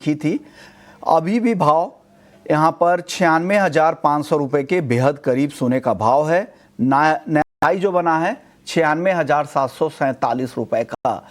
की थी। अभी भी भाव यहाँ पर 96,500 रुपए के बेहद करीब सोने का भाव है। नया हाई जो बना है 96,747 रुपए का।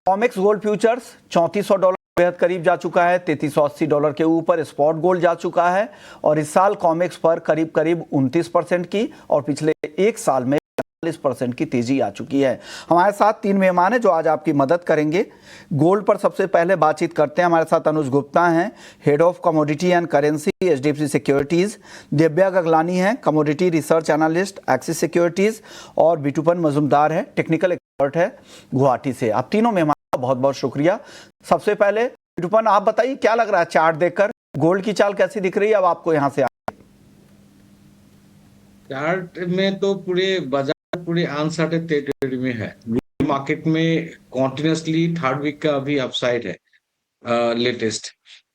कॉमेक्स गोल्ड फ्यूचर्स $3400 बेहद करीब जा चुका है। $3380 के ऊपर स्पॉट गोल्ड जा चुका है और इस साल कॉमेक्स पर करीब करीब 29% की और पिछले एक साल में 40% की तेजी आ चुकी है। हमारे साथ 3 मेहमान हैं जो आज आपकी मदद करेंगे। गोल्ड पर सबसे पहले बातचीत करते हैं। हमारे साथ अनुज गुप्ता हैं, head of commodity and currency, HDFC securities. Divya Gaglani हैं, commodity research analyst, Axis securities. और बिटूपन मजुमदार है, टेक्निकल एक्सपर्ट है गुवाहाटी से। आप तीनों मेहमान का बहुत बहुत शुक्रिया। सबसे पहले बिटूपन, आप बताइए क्या लग रहा है चार्ट देखकर, गोल्ड की चाल कैसी दिख रही है अब आपको यहाँ से? चार्ट में तो पूरे अनसर्टेन टेरिटरी में है। मार्केट में कॉन्टिन्यूसली थर्ड वीक का अभी अपसाइड है लेटेस्ट।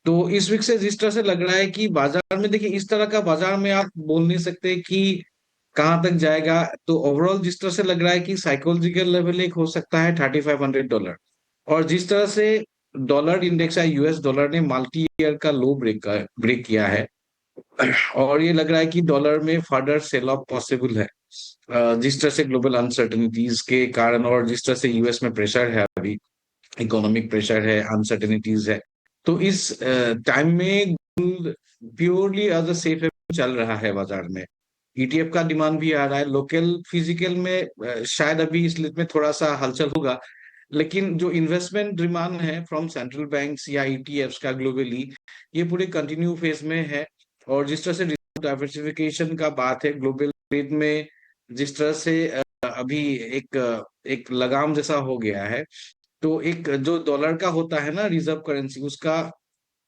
तो इस वीक से जिस तरह से लग रहा है कि बाजार में, देखिए इस तरह का बाजार में आप बोल नहीं सकते कि कहां तक जाएगा। तो ओवरऑल जिस तरह से लग रहा है कि साइकोलॉजिकल लेवल एक हो सकता है $3,500। और जिस तरह से डॉलर इंडेक्स है, यूएस डॉलर ने मल्टी ईयर का लो ब्रेक किया है और ये लग रहा है कि डॉलर में फर्दर सेल ऑफ पॉसिबल है जिस तरह से ग्लोबल अनसर्टेनिटीज के कारण और जिस तरह से यूएस में प्रेशर है, अभी इकोनॉमिक प्रेशर है, अनसर्टेनिटीज है। तो इस टाइम में प्योरली एज अ सेफ चल रहा है बाजार में। ईटीएफ का डिमांड भी आ रहा है लोकल फिजिकल में। शायद अभी इस लिस्ट में थोड़ा सा हलचल होगा, लेकिन जो इन्वेस्टमेंट डिमांड है फ्रॉम सेंट्रल बैंक्स या ईटीएफ्स का ग्लोबली, ये पूरे कंटिन्यू फेज में है। और जिस तरह से डाइवर्सिफिकेशन का बात है ग्लोबल ट्रेड में, जिस तरह से अभी एक लगाम जैसा हो गया है। तो एक जो डॉलर का होता है ना रिजर्व करेंसी, उसका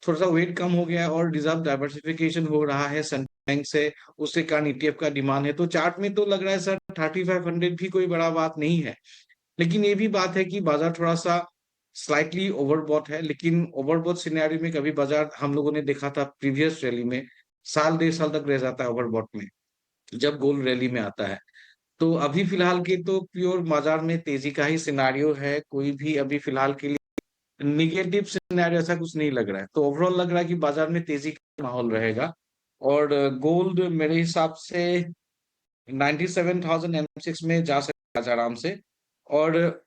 थोड़ा सा वेट कम हो गया है और रिजर्व डाइवर्सिफिकेशन हो रहा है सेंट्रल बैंक से। उसके कारण ईटीएफ का डिमांड है। तो चार्ट में तो लग रहा है सर 3500 भी कोई बड़ा बात नहीं है। लेकिन ये भी बात है कि बाजार थोड़ा सा स्लाइटली ओवरबॉट है। लेकिन ओवरबॉट सिनेरियो में कभी बाजार हम लोगों ने देखा था प्रीवियस रैली में साल 1.5 साल तक रह जाता है ओवरबॉट में, जब गोल्ड रैली में आता है। तो अभी फिलहाल के तो प्योर बाजार में तेजी का ही सिनेरियो है। कोई भी अभी फिलहाल के लिए निगेटिव सिनेरियो ऐसा कुछ नहीं लग रहा है। तो ओवरऑल लग रहा है कि बाजार में तेजी का माहौल रहेगा। और गोल्ड मेरे हिसाब से 97,000 M6 में जा सकता है आराम से। और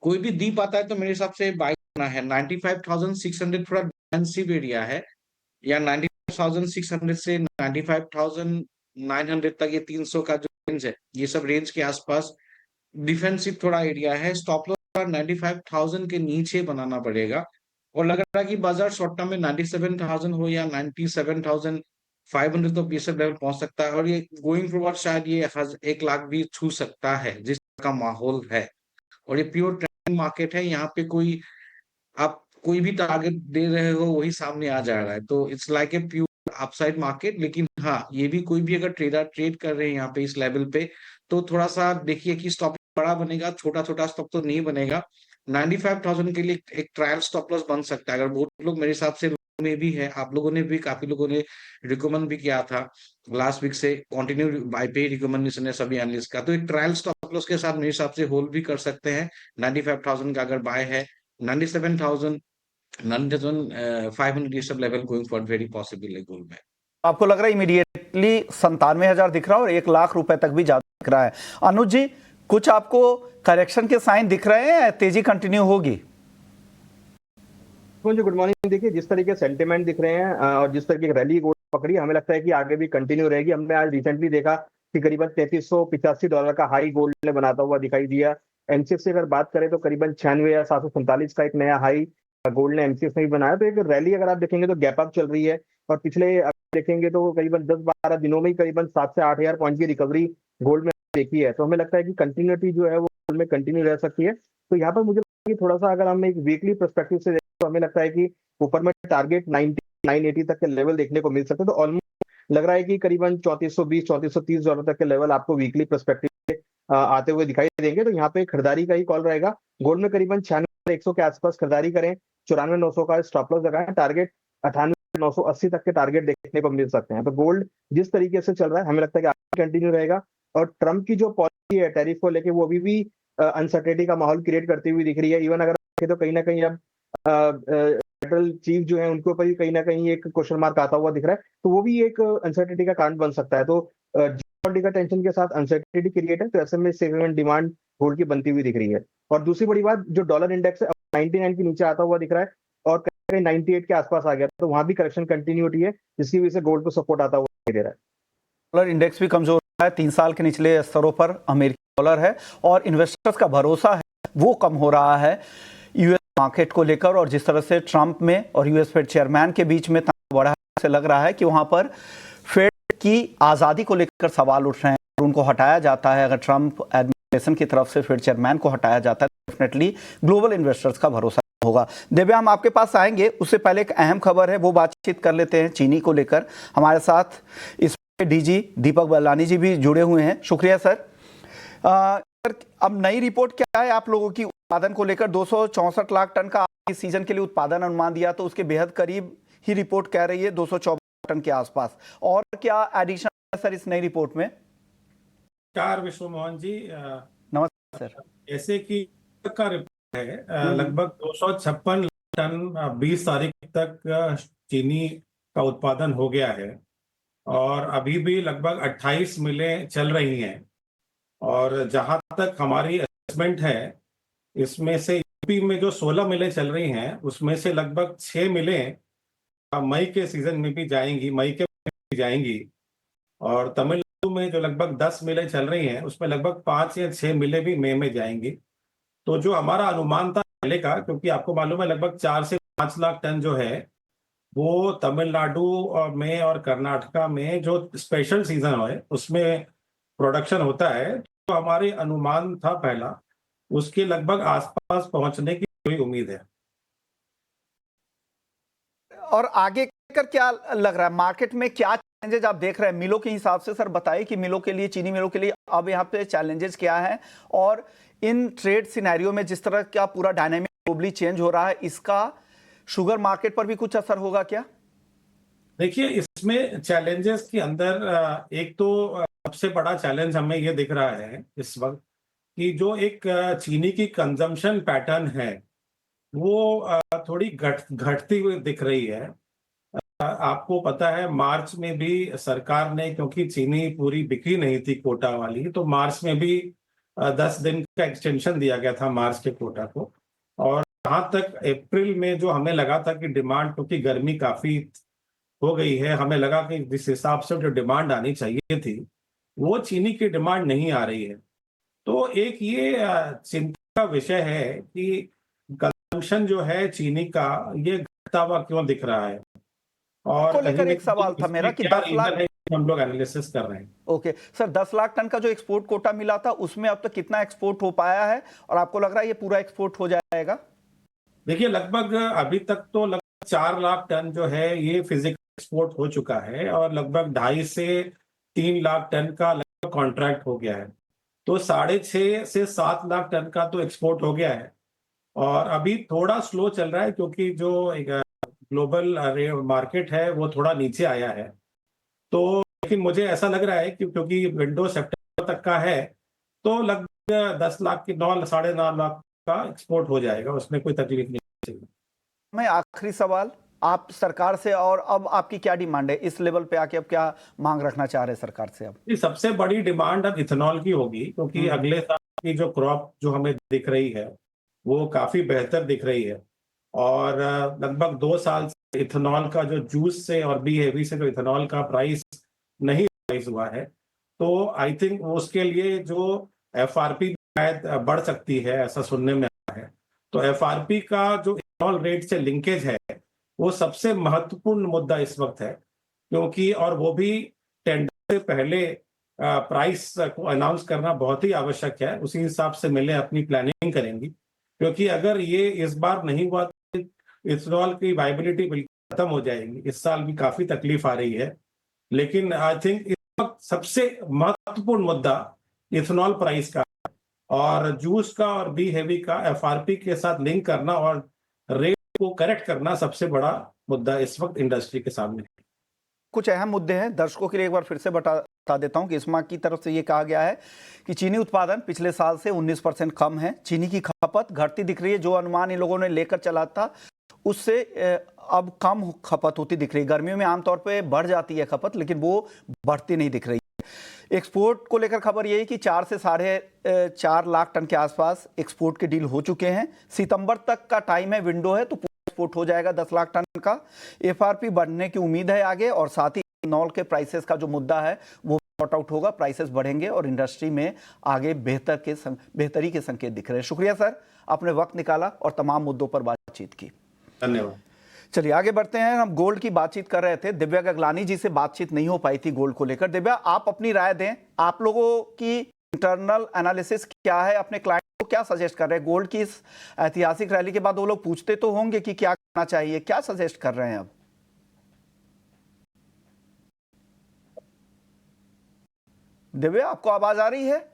कोई भी दी पाता है तो मेरे हिसाब से बाई करना है। 95,600 थोड़ा डिफेंसिव एरिया है, या 95,600 से 95,900 तक, ये 300 का जो रेंज है, ये सब रेंज के आसपास डिफेंसिव थोड़ा एरिया है। स्टॉप लॉस 95,000 के नीचे बनाना पड़ेगा। और लग रहा है कि बाजार शॉर्ट टर्म में 97,000 हो या 97,500 तो ये सब लेवल पहुंच सकता है। और ये गोइंग फॉरवर्ड शायद ये 1 लाख भी छू सकता है जिस तरह का माहौल है। और ये प्योर ट्रेंडिंग मार्केट है, यहाँ पे कोई आप कोई भी टारगेट दे रहे हो वही सामने आ जा रहा है। तो it's like a pure upside market. लेकिन हाँ, ये भी कोई भी अगर ट्रेडर ट्रेड कर रहे हैं यहाँ पे इस लेवल पे, तो थोड़ा सा देखिए कि स्टॉप बड़ा बनेगा, छोटा छोटा स्टॉप तो नहीं बनेगा। 95,000 के लिए एक ट्रायल स्टॉप लॉस बन सकता है। अगर बहुत लोग मेरे हिसाब से में भी है, आप लोगों ने भी, काफी लोगों ने रिकमेंड भी किया था लास्ट वीक से, कंटिन्यू बाय पे रिकमेंडेशन है सभी एनालिस्ट का। तो एक ट्रायल स्टॉप लॉस के साथ मेरे हिसाब से होल्ड भी कर सकते हैं। 95,000 का अगर बाय है, 97,000, 97,500 ये sub level going for very possible है गोल्ड में। आपको लग रहा है इमीडिएटली 97,000 दिख रहा है और 1 लाख रुपए तक भी ज्यादा दिख रहा है? अनुज जी, कुछ आपको करेक्शन के साइन दिख रहे हैं या तेजी कंटिन्यू होगी? जी गुड मॉर्निंग। देखिए जिस तरीके सेंटिमेंट दिख रहे हैं और जिस तरीके की रैली गोल्ड पकड़ी, हमें लगता है कि आगे भी कंटिन्यू रहेगी। हमने आज रिसेंटली देखा कि करीबन $3385 का हाई गोल्ड ने बनाता हुआ दिखाई दिया। एमसीएक्स से अगर बात करें तो करीबन 96,747 का एक नया हाई गोल्ड ने एमसीएक्स में भी बनाया। तो एक रैली अगर आप देखेंगे तो गैप अप चल रही है। और पिछले देखेंगे तो करीबन 10-12 दिनों में ही करीबन 7 से 8 हजार पॉइंट की रिकवरी गोल्ड में देखी है। तो हमें लगता है कि कंटिन्यूटी जो है वो गोल्ड में कंटिन्यू रह सकती है। तो यहाँ पर मुझे लगता है कि थोड़ा सा अगर हम एक वीकली परस्पेक्टिव से तो हमें लगता है कि ऊपर में टारगेट 980 तक के लेवल देखने को मिल सकते हैं। तो ऑलमोस्ट लग रहा है कि करीबन 3420 $3430 तक के लेवल आपको वीकली परस्पेक्टिव से आते हुए दिखाई देंगे। तो यहाँ पे खरीदारी का ही कॉल रहेगा। गोल्ड में करीबन 96,100 के आसपास खरीदारी करें, 94,900 का स्टॉप लॉस लगाएं, टारगेट 98,980 तक के टारगेट देखने को मिल सकते हैं। तो गोल्ड जिस तरीके से चल रहा है हमें लगता है कि आगे कंटिन्यू रहेगा। और ट्रंप की जो पॉलिसी है टैरिफ को लेके, वो अभी भी अनसर्टेनिटी का माहौल क्रिएट करती हुई दिख रही है। इवन अगर देखें तो कहीं ना कहीं अब सेंट्रल चीफ जो है उनके ऊपर भी कहीं ना कहीं एक क्वेश्चन मार्क आता हुआ दिख रहा है, तो वो भी एक अनसर्टेनिटी का कारण बन सकता है। तो जियोपॉलिटिकल टेंशन के साथ अनसर्टेनिटी क्रिएट है, तो ऐसे में सिग्निफिकेंट डिमांड गोल्ड की बनती हुई दिख रही है। और दूसरी बड़ी बात, जो डॉलर इंडेक्स है 99 के नीचे आता हुआ दिख रहा है और कहीं 98 के आसपास आ गया, तो वहां भी करेक्शन कंटिन्यूटी है, जिसकी वजह से गोल्ड को सपोर्ट आता हुआ दिखाई दे रहा है। डॉलर इंडेक्स भी कमजोर है, 3 साल के निचले स्तरों पर अमेरिकी डॉलर है और इन्वेस्टर्स का भरोसा है वो कम हो रहा है यूएस मार्केट को लेकर। और जिस तरह से ट्रंप में और यूएस फेड चेयरमैन के बीच में तनाव बढ़ा है, से लग रहा है कि वहां पर फेड की आजादी को लेकर सवाल उठ रहे हैं और उनको हटाया जाता है। अगर ट्रंप एडमिनिस्ट्रेशन की तरफ से फेड चेयरमैन को हटाया जाता है तो डेफिनेटली ग्लोबल इन्वेस्टर्स का भरोसा होगा। दिव्या, हम आपके पास आएंगे, उससे पहले एक अहम खबर है, वो बातचीत कर लेते हैं चीनी को लेकर। हमारे साथ इस डीजी दीपक बालानी जी भी जुड़े हुए हैं। शुक्रिया सर। सर, अब नई रिपोर्ट क्या है आप लोगों की उत्पादन को लेकर? 264 लाख टन का इस सीजन के लिए उत्पादन अनुमान दिया, तो उसके बेहद करीब ही रिपोर्ट कह रही है 224 टन के आसपास। और क्या एडिशन है सर इस नई रिपोर्ट में? नमस्कार विश्व मोहन जी। नमस्कार सर। ऐसे कि का रिपोर्ट है लगभग 256 टन 20 तारीख तक चीनी का उत्पादन हो गया है और अभी भी लगभग 28 मिलें चल रही हैं। और जहां तक हमारी असेसमेंट है, इसमें से यूपी में जो 16 मिलें चल रही हैं उसमें से लगभग 6 मिलें मई के सीजन में भी जाएंगी, मई के भी जाएंगी। और तमिलनाडु में जो लगभग 10 मिलें चल रही हैं उसमें लगभग 5 या 6 मिलें भी मई में जाएंगी। तो जो हमारा अनुमान था पहले का, क्योंकि आपको मालूम है लगभग 4 से 5 लाख टन जो है वो तमिलनाडु में और कर्नाटका में जो स्पेशल सीजन है उसमें प्रोडक्शन होता है, तो हमारे अनुमान था पहला, उसके लगभग आसपास पहुंचने की कोई उम्मीद है। और आगे कर क्या लग रहा है मार्केट में, क्या चैलेंजेस आप देख रहे हैं मिलों के हिसाब से? सर बताइए कि मिलों के लिए, चीनी मिलों के लिए अब यहाँ पे चैलेंजेस क्या हैं और इन ट्रेड सिनेरियो में जिस तरह का पूरा डायनामिक ग्लोबली चेंज हो रहा है, इसका शुगर मार्केट पर भी कुछ असर होगा क्या? देखिए, इसमें चैलेंजेस के अंदर एक तो सबसे बड़ा चैलेंज हमें ये दिख रहा है इस वक्त कि जो एक चीनी की कंजम्पशन पैटर्न है वो थोड़ी घटती हुई दिख रही है। आपको पता है मार्च में भी सरकार ने, क्योंकि चीनी पूरी बिक्री नहीं थी कोटा वाली, तो मार्च में भी 10 दिन का एक्सटेंशन दिया गया था मार्च के कोटा को। और जहाँ तक अप्रैल में जो हमें लगा था कि डिमांड, क्योंकि गर्मी काफी हो गई है, हमें लगा कि जिस हिसाब से जो डिमांड आनी चाहिए थी वो चीनी की डिमांड नहीं आ रही है। तो एक ये चिंता का विषय है कि कंजम्पशन जो है चीनी का ये घटता हुआ क्यों दिख रहा है। और को लेकर एक सवाल था मेरा कि 10 लाख, हम लोग एनालिसिस कर रहे हैं। ओके सर, 10 लाख टन का जो एक्सपोर्ट कोटा मिला था उसमें अब तक कितना एक्सपोर्ट हो पाया है और आपको लग रहा है ये पूरा एक्सपोर्ट हो जाएगा? देखिए, लगभग अभी तक तो लगभग 4 लाख टन जो है ये फिजिकल एक्सपोर्ट हो चुका है और लगभग 2.5 से 3 लाख टन का लगभग कॉन्ट्रैक्ट हो गया है। तो 6.5 से 7 लाख टन का तो एक्सपोर्ट हो गया है और अभी थोड़ा स्लो चल रहा है क्योंकि जो ग्लोबल मार्केट है वो थोड़ा नीचे आया है। तो लेकिन मुझे ऐसा लग रहा है कि क्योंकि विंडो सितंबर तक का है तो लगभग 10 लाख की 9 साढ़े 9 लाख का एक्सपोर्ट हो जाएगा, उसमें कोई तकलीफ नहीं चाहिए। मैं आखिरी सवाल आप सरकार से, और अब आपकी क्या डिमांड है इस लेवल पे आके? अब क्या मांग रखना चाह रहे हैं सरकार से? अब सबसे बड़ी डिमांड अब इथेनॉल की होगी, क्योंकि अगले साल की जो क्रॉप जो हमें दिख रही है वो काफी बेहतर दिख रही है और लगभग 2 साल से इथेनॉल का जो जूस से और बी हेवी से जो इथेनॉल का प्राइस नहीं राइज हुआ है, तो आई थिंक उसके लिए जो एफआरपी बढ़ सकती है, ऐसा सुनने में आया है। तो एफआरपी का जो इथेनॉल रेट से लिंकेज है वो सबसे महत्वपूर्ण मुद्दा इस वक्त है, क्योंकि और वो भी टेंडर से पहले प्राइस को अनाउंस करना बहुत ही आवश्यक है। उसी हिसाब से मिलें अपनी प्लानिंग करेंगी, क्योंकि अगर ये इस बार नहीं हुआ तो इथेनॉल की वायबिलिटी बिल्कुल खत्म हो जाएगी। इस साल भी काफी तकलीफ आ रही है, लेकिन आई थिंक इस वक्त सबसे महत्वपूर्ण मुद्दा इथेनॉल प्राइस का और जूस का और बी हेवी का एफआरपी के साथ लिंक करना और रेट को करेक्ट करना सबसे बड़ा मुद्दा इस वक्त इंडस्ट्री के सामने। कुछ अहम मुद्दे हैं, दर्शकों के लिए एक बार फिर से बता देता हूं कि इस्मा की तरफ से ये कहा गया है कि चीनी उत्पादन पिछले साल से 19% कम है, चीनी की खपत घटती दिख रही है। जो अनुमान इन लोगों ने लेकर चला था उससे अब कम खपत होती दिख रही है। गर्मियों में आमतौर पे बढ़ जाती है खपत, लेकिन वो बढ़ती नहीं दिख रही है। एक्सपोर्ट को लेकर खबर यही कि 4 से 4.5 लाख टन के आसपास एक्सपोर्ट के डील हो चुके हैं। सितंबर तक का टाइम है, विंडो है, तो एक्सपोर्ट हो जाएगा 10 लाख टन का। एफआरपी बढ़ने की उम्मीद है आगे, और साथ ही इथेनॉल के प्राइसेस का जो मुद्दा है वो सॉर्ट आउट होगा, प्राइसेस बढ़ेंगे और इंडस्ट्री में आगे बेहतरी के संकेत दिख रहे हैं। शुक्रिया सर, आपने वक्त निकाला और तमाम मुद्दों पर बातचीत की। धन्यवाद। चलिए आगे बढ़ते हैं। हम गोल्ड की बातचीत कर रहे थे, दिव्या गगलानी जी से बातचीत नहीं हो पाई थी गोल्ड को लेकर। दिव्या, आप अपनी राय दें, आप लोगों की इंटरनल एनालिसिस क्या है, अपने क्लाइंट को क्या सजेस्ट कर रहे हैं? गोल्ड की इस ऐतिहासिक रैली के बाद वो लोग पूछते तो होंगे कि क्या करना चाहिए, क्या सजेस्ट कर रहे हैं अब? दिव्या, आपको आवाज आ रही है?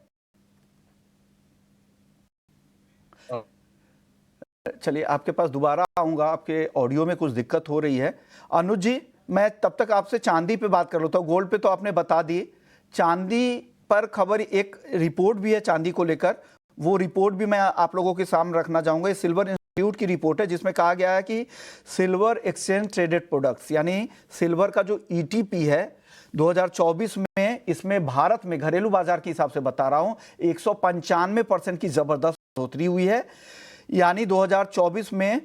चलिए आपके पास दोबारा आऊंगा, आपके ऑडियो में कुछ दिक्कत हो रही है। अनुज जी, मैं तब तक आपसे चांदी पे बात कर लेता हूँ। गोल्ड पे तो आपने बता दी, चांदी पर खबर, एक रिपोर्ट भी है चांदी को लेकर, वो रिपोर्ट भी मैं आप लोगों के सामने रखना चाहूंगा। ये सिल्वर इंस्टीट्यूट की रिपोर्ट है, जिसमें कहा गया है कि सिल्वर एक्सचेंज ट्रेडेड प्रोडक्ट्स, यानी सिल्वर का जो ईटीपी है 2024 में, इसमें भारत में घरेलू बाजार के हिसाब से बता रहा हूं 195% की जबरदस्त बढ़ोतरी हुई है। यानी 2024 में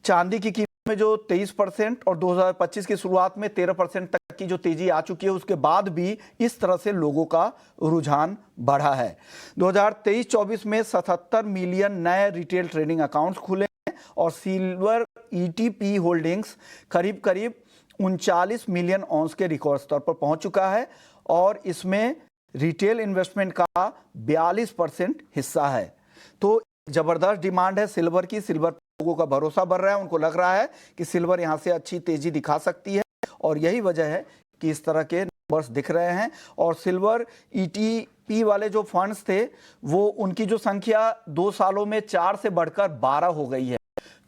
चांदी की कीमत में जो 23% और 2025 की शुरुआत में 13% तक की जो तेजी आ चुकी है, उसके बाद भी इस तरह से लोगों का रुझान बढ़ा है। 2023-24 में 77 मिलियन नए रिटेल ट्रेडिंग अकाउंट्स खुले हैं और सिल्वर ईटीपी होल्डिंग्स करीब करीब 39 मिलियन ऑन्स के रिकॉर्ड स्तर पर पहुंच चुका है, और इसमें रिटेल इन्वेस्टमेंट का 42% हिस्सा है। तो जबरदस्त डिमांड है सिल्वर की। सिल्वर पर लोगों का भरोसा बढ़ रहा है, उनको लग रहा है कि सिल्वर यहां से अच्छी तेजी दिखा सकती है, और यही वजह है कि इस तरह के नंबर्स दिख रहे हैं। और सिल्वर ईटीपी वाले जो फंड्स थे, वो उनकी जो संख्या 2 सालों में 4 से बढ़कर 12 हो गई है।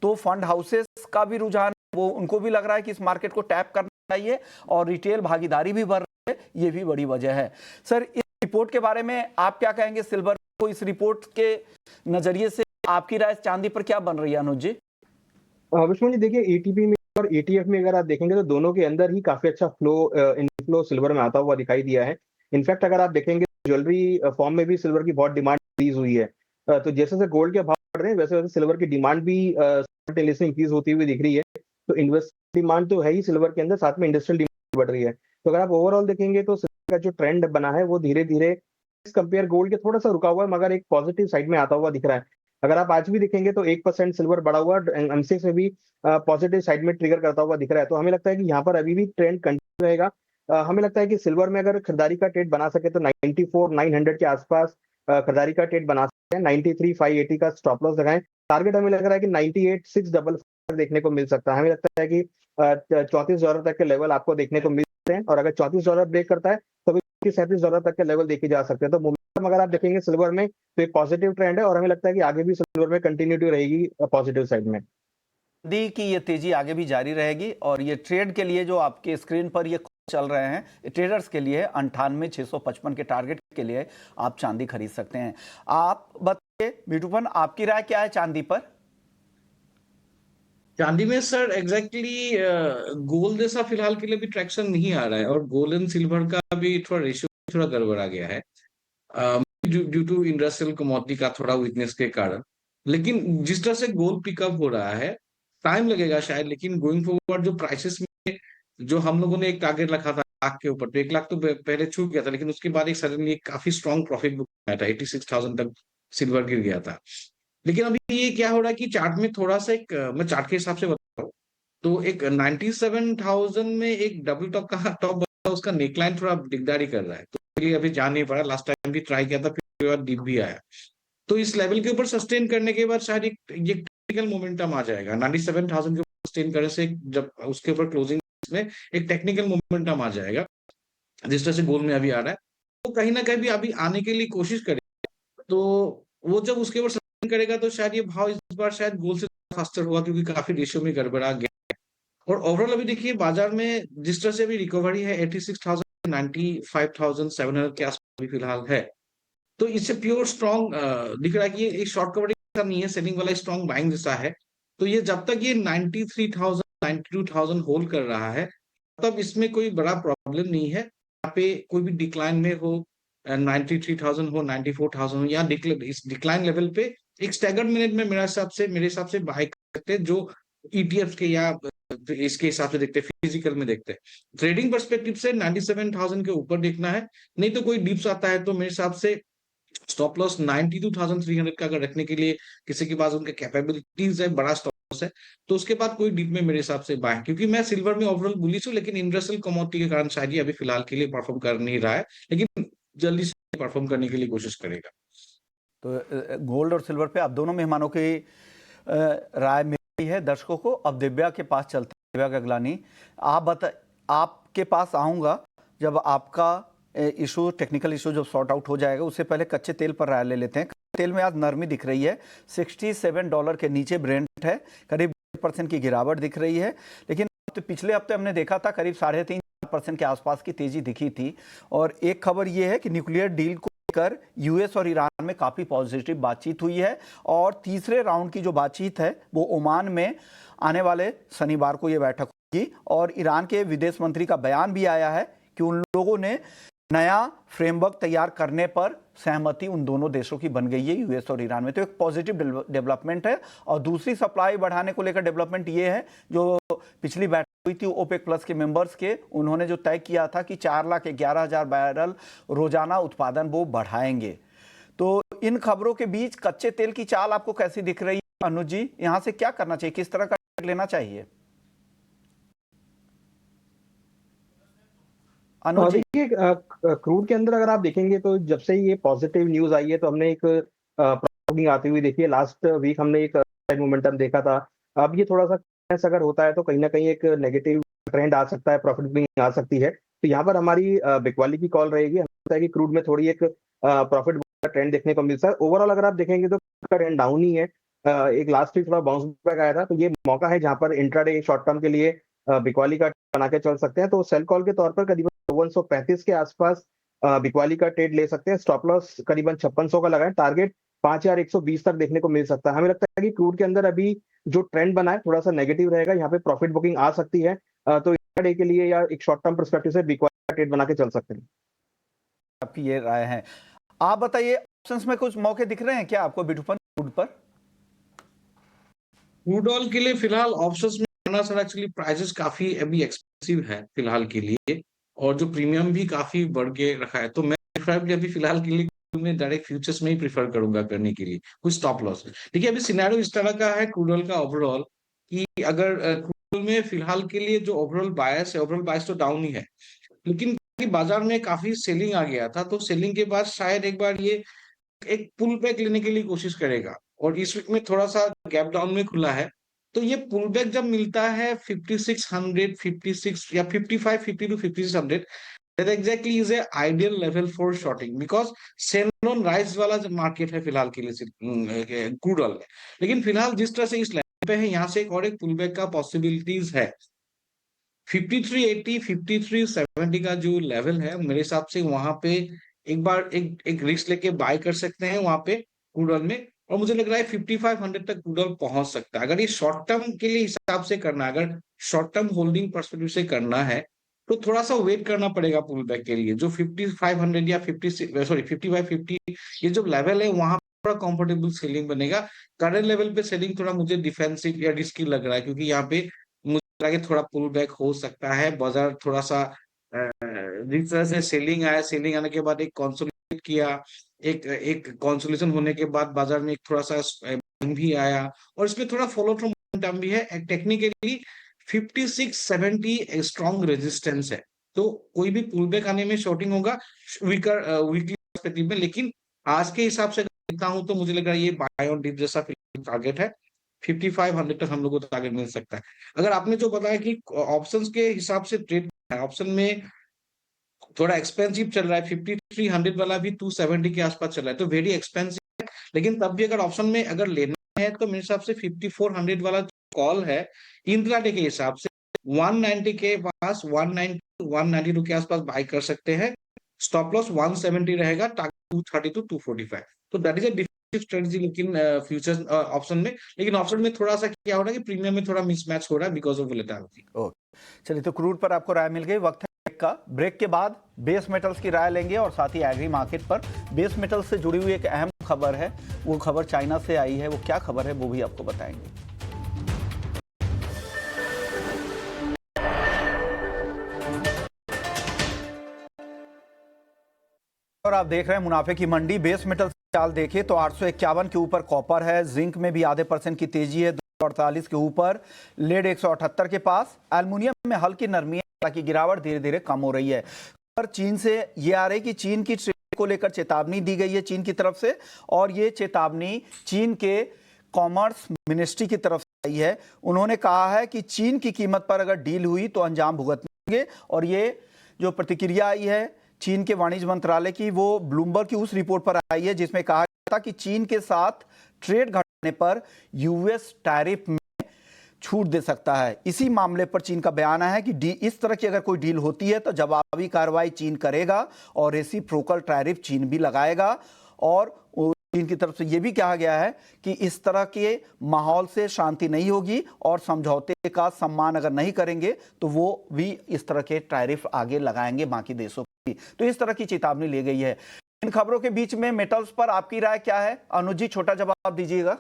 तो फंड हाउसेस का भी रुझान, वो उनको भी लग रहा है कि इस मार्केट को टैप करना चाहिए, और रिटेल भागीदारी भी बढ़ रही है, ये भी बड़ी वजह है। सर, इस रिपोर्ट के बारे में आप क्या कहेंगे? सिल्वर को इस रिपोर्ट के नजरिए से आपकी राय चांदी पर क्या बन रही है, अनुज जी? विष्णु जी, देखिए ईटीपी में और ईटीएफ में अगर आप देखेंगे तो दोनों के अंदर ही काफी अच्छा इनफ्लो सिल्वर में आता हुआ दिखाई दिया है। इनफैक्ट अगर आप देखेंगे ज्वेलरी फॉर्म में भी सिल्वर की बहुत डिमांड इंक्रीज हुई है। तो जैसे जैसे गोल्ड के भाव बढ़ रहे हैं, वैसे वैसे सिल्वर की डिमांड भी इंक्रीज होती हुई दिख रही है। तो इन्वेस्ट डिमांड तो है ही सिल्वर के अंदर, साथ में इंडस्ट्रियल डिमांड बढ़ रही है। तो अगर आप ओवरऑल देखेंगे तो सिल्वर का जो ट्रेंड बना है वो धीरे धीरे कंपेयर गोल्ड के थोड़ा सा रुका हुआ है, मगर एक पॉजिटिव साइड में आता हुआ दिख रहा है। अगर आप आज भी देखेंगे तो 1% सिल्वर बढ़ा हुआ एमसीएक्स में भी पॉजिटिव साइड में ट्रिगर करता हुआ दिख रहा है। तो हमें लगता है कि यहाँ पर अभी भी ट्रेंड कंटिन्यू रहेगा। हमें लगता है कि सिल्वर में अगर खरीदारी का ट्रेड बना सके तो 94,900 के आसपास खरीदारी का ट्रेड बना सकते हैं। 93,580 का स्टॉप लॉस लगाएं। टारगेट हमें लग रहा है कि 98,655 देखने को मिल सकता है। हमें लगता है कि $34 तक के लेवल आपको देखने को मिल सकते हैं, और अगर $34 ब्रेक करता है तो $37 तक के लेवल देखे जा सकते हैं। तो मोमेंटम अगर आप देखेंगे सिल्वर में तो एक पॉजिटिव ट्रेंड है, और हमें लगता है कि आगे भी सिल्वर में कंटिन्यूटी रहेगी पॉजिटिव साइड में। दी कि ये तेजी आगे भी जारी रहेगी, और ये ट्रेड के लिए जो आपके स्क्रीन पर ये चल रहे हैं, ट्रेडर्स के लिए 98,655 के टारगेट के लिए आप चांदी खरीद सकते हैं। आप बताइए बिटूपन, आपकी राय क्या है चांदी पर? चांदी में सर एग्जैक्टली गोल्ड जैसा फिलहाल के लिए भी ट्रैक्शन नहीं आ रहा है, और गोल्ड एंड सिल्वर का भी थोड़ा रेशियो थोड़ा गड़बड़ा गया है ड्यू टू इंडस्ट्रियल कमोडिटी का थोड़ा वीकनेस के कारण। लेकिन जिस तरह से गोल्ड पिकअप हो रहा है, टाइम लगेगा शायद, लेकिन गोइंग फॉरवर्ड जो प्राइसेस में जो हम लोगों ने एक टारगेट रखा था 1 लाख के ऊपर, तो 1 लाख तो पहले छूट गया था, लेकिन उसके बाद एक सडनली काफी स्ट्रॉन्ग प्रॉफिट बुक आया था, 86,000 तक सिल्वर गिर गया था। लेकिन अभी ये क्या हो रहा है कि चार्ट में थोड़ा सा एक मैं चार्ट के हिसाब से बताऊं तो एक 97,000 में एक डबल टॉप का टॉप बना, उसका नेकलाइन थोड़ा दिकदारी कर रहा है, तो इसलिए अभी जा नहीं पड़ा। लास्ट टाइम भी ट्राई किया था, फिर बाद डिप भी आया। तो इस लेवल के ऊपर सस्टेन करने के बाद शायद एक ये टेक्निकल मोमेंटम आ जाएगा। 97,000 के ऊपर सस्टेन करने से जब उसके ऊपर क्लोजिंग में एक टेक्निकल मोमेंटम आ जाएगा, जिस तरह से गोल्ड में अभी आ रहा है, तो कहीं ना कहीं भी अभी आने के लिए कोशिश करेगा। तो वो जब उसके ऊपर सस्टेन करेगा तो शायद ये भाव इस बार शायद गोल्ड से फास्टर हुआ, क्योंकि काफी रेशियो में गड़बड़ा गया। और ओवरऑल अभी देखिए बाजार में जिस तरह से अभी रिकवरी है 86,000 95,700 के आसपास अभी फिलहाल है, तो इससे प्योर स्ट्रॉन्ग दिख रहा है कि ये एक शॉर्ट कवरिंग नहीं है, सेलिंग वाला स्ट्रॉन्ग बाइंग जैसा है। तो ये जब तक ये 93,000 92,000 होल्ड कर रहा है तब इसमें कोई बड़ा प्रॉब्लम नहीं है। यहाँ पे कोई भी डिक्लाइन में हो 93,000 हो 94,000 हो, या इस डिक्लाइन लेवल पे एक स्टैगर्ड मिनट में मेरे हिसाब से बाय कर सकते हैं, जो ईटीएफ के या इसके हिसाब से देखते हैं, फिजिकल में देखते हैं। ट्रेडिंग पर्सपेक्टिव से 97,000 के ऊपर देखना है, नहीं तो कोई डिप्स आता है तो मेरे हिसाब से स्टॉप लॉस 92,300 का अगर रखने के लिए किसी के पास उनके कैपेबिलिटीज है, बड़ा स्टॉप लॉस है, तो उसके बाद कोई डिप में मेरे हिसाब से बाय, क्योंकि मैं सिल्वर में ओवरऑल बुलिश हूँ, लेकिन इंडस्ट्रियल कमोडिटी के कारण शायद ये अभी फिलहाल के लिए परफॉर्म कर नहीं रहा है, लेकिन जल्दी से परफॉर्म करने के लिए कोशिश करेगा। तो गोल्ड और सिल्वर पे आप दोनों मेहमानों की राय मिली है दर्शकों को। अब दिव्या के पास चलते हैं। दिव्या गगलानी, आपके पास आऊंगा जब आपका इशू, टेक्निकल इशू जब सॉर्ट आउट हो जाएगा। उससे पहले कच्चे तेल पर राय ले लेते हैं। कच्चे तेल में आज नरमी दिख रही है, $67 के नीचे ब्रेंट है, करीब 1% की गिरावट दिख रही है। लेकिन पिछले हफ्ते हमने देखा था करीब 3.5-4% के आसपास की तेजी दिखी थी। और एक खबर यह है कि न्यूक्लियर डील को लेकर यूएस और ईरान में काफी पॉजिटिव बातचीत हुई है, और तीसरे राउंड की जो बातचीत है वो ओमान में आने वाले शनिवार को ये बैठक होगी। और ईरान के विदेश मंत्री का बयान भी आया है कि उन लोगों ने नया फ्रेमवर्क तैयार करने पर सहमति उन दोनों देशों की बन गई है, यूएस और ईरान में। तो एक पॉजिटिव डेवलपमेंट है। और दूसरी सप्लाई बढ़ाने को लेकर डेवलपमेंट ये है, जो पिछली बैठक हुई थी ओपेक प्लस के मेंबर्स के, उन्होंने जो तय किया था कि 4,11,000 बैरल रोजाना उत्पादन वो बढ़ाएंगे। तो इन खबरों के बीच कच्चे तेल की चाल आपको कैसी दिख रही है अनुज जी? यहां से क्या करना चाहिए, किस तरह का लेना चाहिए अनुज जी? देखिए, क्रूड के अंदर अगर आप देखेंगे तो जब से ये पॉजिटिव न्यूज आई है तो हमने एक प्रॉफिट आती हुई देखी है। लास्ट वीक हमने एक मोमेंटम देखा था। अब ये थोड़ा सा अगर होता है तो कहीं ना कहीं एक नेगेटिव ट्रेंड आ सकता है, प्रॉफिट भी आ सकती है। तो यहाँ पर हमारी बिकवाली की कॉल रहेगी। हमें लगता है कि क्रूड में थोड़ी एक प्रॉफिट का ट्रेंड देखने को मिलता है। ओवरऑल अगर आप देखेंगे तो ट्रेंड डाउन ही है। एक लास्ट वीक थोड़ा बाउंस बैक आया था, तो ये मौका है जहाँ पर इंट्राडे शॉर्ट टर्म के लिए बिकवाली का बना के चल सकते हैं। तो सेल कॉल के तौर पर करीबन 5135 के आसपास बिकवाली का ट्रेड ले सकते हैं। स्टॉप लॉस करीबन 5600 का लगाएं। टारगेट 5120 तक देखने को मिल सकता है। हमें लगता है कि क्रूड के अंदर अभी जो ट्रेंड बना है थोड़ा सा नेगेटिव रहेगा। यहाँ पे प्रॉफिट बुकिंग आ सकती है। तो डे के लिए या एक शॉर्ट टर्म पर्सपेक्टिव से बिकवाली का ट्रेड बना के चल सकते हैं। आपकी ये राय है। आप बताइए, ऑप्शंस में कुछ मौके दिख रहे हैं क्या आपको बिटुपन क्रूड पर? क्रूड ऑयल के लिए फिलहाल ऑप्शंस में करना सर, एक्चुअली प्राइसेस काफी अभी एक्सपेंसिव है फिलहाल के लिए, और जो प्रीमियम भी काफी बढ़ के रखा है। तो मैं प्रेफरेबली अभी फिलहाल के लिए में डायरेक्ट फ्यूचर्स में ही प्रीफर करूंगा करने के लिए, कुछ स्टॉप लॉस। देखिए अभी सिनेरियो इस तरह का है क्रूड ऑयल का ओवरऑल, कि अगर क्रूड ऑयल में फिलहाल के लिए जो ओवरऑल बायस है, ओवरऑल बायस तो डाउन ही है, लेकिन बाजार में काफी सेलिंग आ गया था, तो सेलिंग के बाद शायद एक बार ये एक पुल बैक लेने के लिए कोशिश करेगा। और इस वीक में थोड़ा सा गैप डाउन में खुला है, तो ये पुल बैक जब मिलता है 5600, 56 या 55, 50 to 5600, that exactly is a ideal level for shorting, because sell on rise वाला जो मार्केट है फिलहाल के लिए क्रूड ऑयल में। लेकिन फिलहाल जिस तरह से इस लेवल पे है, यहाँ से एक और एक पुल बैक का पॉसिबिलिटीज है। 5380, 5370 का जो लेवल है, मेरे हिसाब से वहां पे एक बार एक रिस्क लेके बाय कर सकते हैं वहां पे क्रूड ऑयल में। और मुझे लग रहा है 5500 तक क्रूड ऑयल पहुंच सकता है, अगर ये शॉर्ट टर्म के लिए हिसाब से करना है, अगर शॉर्ट टर्म होल्डिंग पर्सपेक्टिव से करना है, तो थोड़ा सा वेट करना पड़ेगा पुल बैक के लिए। जो 5500 या 5550 ये जो लेवल है, वहां थोड़ा कंफर्टेबल सेलिंग बनेगा। करंट लेवल पे सेलिंग थोड़ा मुझे डिफेंसिव या रिस्की लग रहा है, क्योंकि यहाँ पे कि थोड़ा पुल बैक हो सकता है। बाजार थोड़ा सा जिस तरह से सेलिंग आया, सेलिंग आने के बाद एक कंसोलिडेट किया, एक एक कंसोलिडेशन होने के बाद बाजार में एक थोड़ा सा भी आया, और इसमें थोड़ा फॉलो थ्रू मोमेंटम भी है। टेक्निकली 5670 स्ट्रॉन्ग रेजिस्टेंस है, तो कोई भी पुल बैक आने में शॉर्टिंग होगा वीकली पर्सपेक्टिव में। लेकिन आज के हिसाब से देखता हूं तो मुझे लग रहा है ये बाय ऑन डिप जैसा टारगेट है। 5500 तक हम लोग को टारगेट मिल सकता है। अगर आपने जो बताया कि ऑप्शंस के हिसाब से ट्रेड है, ऑप्शन में थोड़ा एक्सपेंसिव चल रहा है, 5300 वाला भी 270 के आसपास चल रहा है, तो वेरी एक्सपेंसिव है। लेकिन तब भी अगर ऑप्शन में अगर लेना है तो मेरे हिसाब से 5400 वाला कॉल है इंट्राडे के हिसाब से 190 के पास, 190 192 के आसपास बाय कर सकते हैं। स्टॉप लॉस 170 रहेगा, टारगेट 230 to 245। तो दैट इज स्ट्रेटजी लेकिन फ्यूचर्स ऑप्शन में, लेकिन ऑप्शन में थोड़ा सा क्या हो रहा है कि प्रीमियम में थोड़ा मिसमैच हो रहा है बिकॉज ऑफ वोलेटिलिटी। ओके, चलिए तो क्रूड पर आपको राय मिल गई। वक्त है ब्रेक का। ब्रेक के बाद बेस मेटल्स की राय लेंगे और साथ ही एग्री मार्केट पर बेस मेटल्स से जुड़ी हुई एक अहम खबर है। वो खबर चाइना से आई है, वो क्या खबर है वो भी आपको बताएंगे। और आप देख रहे हैं मुनाफे की मंडी। बेस मेटल चाल देखें तो 851 के ऊपर कॉपर है, जिंक में भी आधे % की तेजी है, 248 के ऊपर, लेड 178 के पास, एल्युमिनियम में हल्की नरमी है, हालांकि गिरावट धीरे धीरे कम हो रही है। पर चीन से ये आ रही है कि चीन की ट्रेड को लेकर चेतावनी दी गई है चीन की तरफ से, और ये चेतावनी चीन के कॉमर्स मिनिस्ट्री की तरफ से आई है। उन्होंने कहा है कि चीन की कीमत पर अगर डील हुई तो अंजाम भुगतेंगे। और ये जो प्रतिक्रिया आई है चीन के वाणिज्य मंत्रालय की, वो ब्लूमबर्ग की उस रिपोर्ट पर आई है जिसमें कहा गया था कि चीन के साथ ट्रेड घटने पर यूएस टैरिफ में छूट दे सकता है। इसी मामले पर चीन का बयान है कि इस तरह की अगर कोई डील होती है तो जवाबी कार्रवाई चीन करेगा और रेसिप्रोकल टैरिफ चीन भी लगाएगा। और चीन की तरफ से यह भी कहा गया है कि इस तरह के माहौल से शांति नहीं होगी और समझौते का सम्मान अगर नहीं करेंगे तो वो भी इस तरह के टैरिफ आगे लगाएंगे बाकी देशों की। तो इस तरह की चेतावनी ली गई है। इन खबरों के बीच में मेटल्स पर आपकी राय क्या है? अनुज जी, छोटा जवाब दीजिएगा।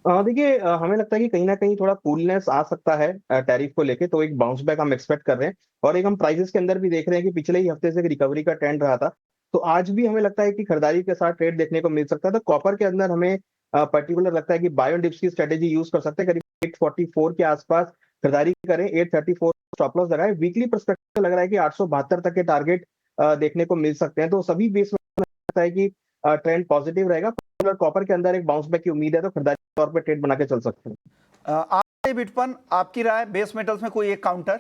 देखिए, हमें लगता है कि कहीं ना कहीं थोड़ा कूलनेस आ सकता है टैरिफ को लेके, तो एक बाउंस बैक हम एक्सपेक्ट कर रहे हैं। और एक हम प्राइसेस के अंदर भी देख रहे हैं कि पिछले ही हफ्ते से एक रिकवरी का ट्रेंड रहा था, तो आज भी हमें लगता है कि खरीदारी के साथ ट्रेड देखने को मिल सकता है। तो कॉपर के अंदर हमें पर्टिकुलर लगता है कि बाय ऑन डिप्स की स्ट्रेटेजी यूज कर सकते हैं। करीब 844 के आसपास खरीदारी करें, 834 स्टॉप लॉस लगाए। वीकली परस्पेक्टिव लग रहा है कि 872 तक के टारगेट देखने को मिल सकते हैं। तो सभी बेस में लगता है कि ट्रेंड पॉजिटिव रहेगा। कॉपर के अंदर एक बाउंस बैक की उम्मीद है, तो खरीदारी के तौर पर ट्रेड बना के चल सकते हैं। आप बिटपन, आपकी राय बेस मेटल्स में कोई एक काउंटर?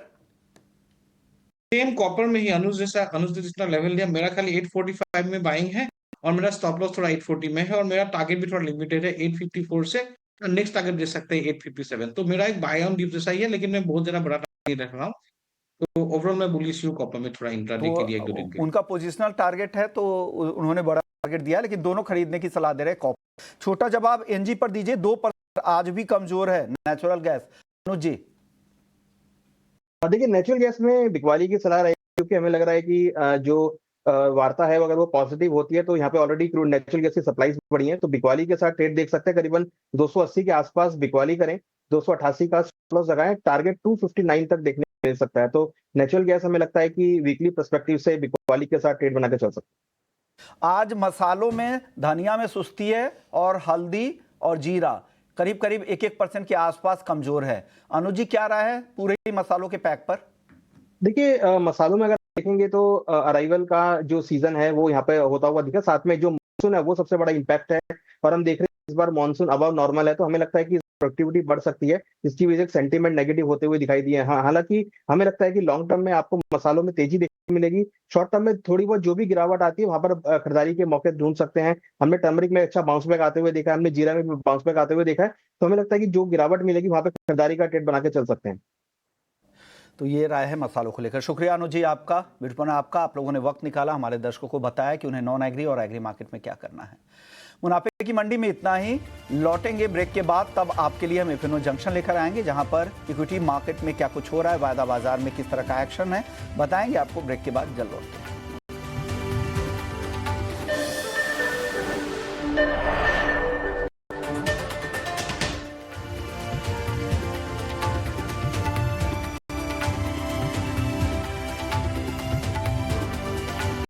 सेम कॉपर में ही अनुज ने जितना लेवल लिया, मेरा खाली 845 में बाइंग है और मेरा स्टॉप लॉस थोड़ा 840 में है और मेरा टारगेट भी थोड़ा लिमिटेड है 854 से। नेक्स्ट टारगेट दे सकते हैं 857। तो मेरा एक बाय ऑन डिप जैसा ही है, लेकिन मैं बहुत ज्यादा बड़ा टारगेट रख रहा हूँ। तो ओवरऑल मैं बुलिश हूँ कॉपर में थोड़ा इंट्राडे के लिए 1-2 दिन के लिए। उनका पोजिशनल टारगेट है तो उन्होंने बड़ा टारगेट दिया, लेकिन दोनों खरीदने की सलाह दे रहे हैं। कॉपर छोटा जवाब एनजी पर दीजिए। 2% आज भी कमजोर है नेचुरल गैस। अनुज जी, देखिए, नेचुरल गैस में बिकवाली की सलाह रहेगी, क्योंकि हमें लग रहा है कि जो वार्ता है अगर वो पॉजिटिव होती है तो यहाँ पे ऑलरेडी क्रूड नेचुरल गैस की सप्लाईज बढ़ी है, तो बिकवाली के साथ ट्रेड देख सकते हैं। करीबन 280 के आसपास बिकवाली करें, 288 का स्टॉप लॉस लगाएं, टारगेट 259 तक देखने को मिल सकता है। तो नेचुरल गैस हमें लगता है कि वीकली पर्सपेक्टिव से बिकवाली के साथ ट्रेड बना के चल सकते हैं। आज मसालों में धनिया में सुस्ती है और हल्दी और जीरा करीब करीब 1% के आसपास कमजोर है। अनुज जी, क्या राय है पूरे मसालों के पैक पर? देखिए, मसालों में अगर देखेंगे तो अराइवल का जो सीजन है वो यहाँ पे होता हुआ दिखा, साथ में जो मानसून है वो सबसे बड़ा इम्पैक्ट है। और हम देख रहे हैं इस बार मानसून अबव नॉर्मल है, तो हमें लगता है कि प्रोडक्टिविटी बढ़ सकती है, जिसकी वजह से सेंटीमेंट नेगेटिव होते हुए दिखाई दिए। हाँ, हालांकि हमें लगता है कि लॉन्ग टर्म में आपको मसालों में तेजी देखने को मिलेगी। शॉर्ट टर्म में थोड़ी बहुत जो भी गिरावट आती है वहां पर खरीदारी के मौके ढूंढ सकते हैं। हमने टर्मरिक में अच्छा बाउंस बैक आते हुए देखा है, हमने जीरा में भी बाउंस बैक आते हुए देखा है। तो हमें लगता है कि जो गिरावट मिलेगी वहां पर खरीदारी का ट्रेड बना के चल सकते हैं। तो ये राय है मसालों को लेकर। शुक्रिया अनुज जी आपका, बिटपन आपका। आप लोगों ने वक्त निकाला, हमारे दर्शकों को बताया कि उन्हें नॉन एग्री और एग्री मार्केट में क्या करना है। मुनाफे की मंडी में इतना ही। लौटेंगे ब्रेक के बाद, तब आपके लिए हम इफिनो जंक्शन लेकर आएंगे, जहां पर इक्विटी मार्केट में क्या कुछ हो रहा है, वायदा बाजार में किस तरह का एक्शन है, बताएंगे आपको ब्रेक के बाद। जल्द लौटते हैं।